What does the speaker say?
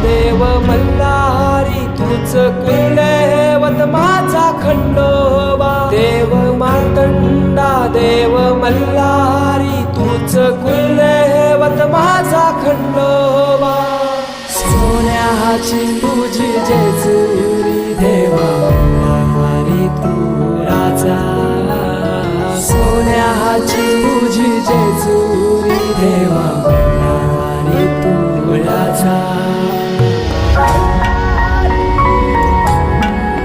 देव मल्हारी तूच कुलदैवत माझा खंडोबा देव मार्तंडा देव मल्हारी तूच कुलदैवत माझा खंडोबा सोन्याची तुझी जेजू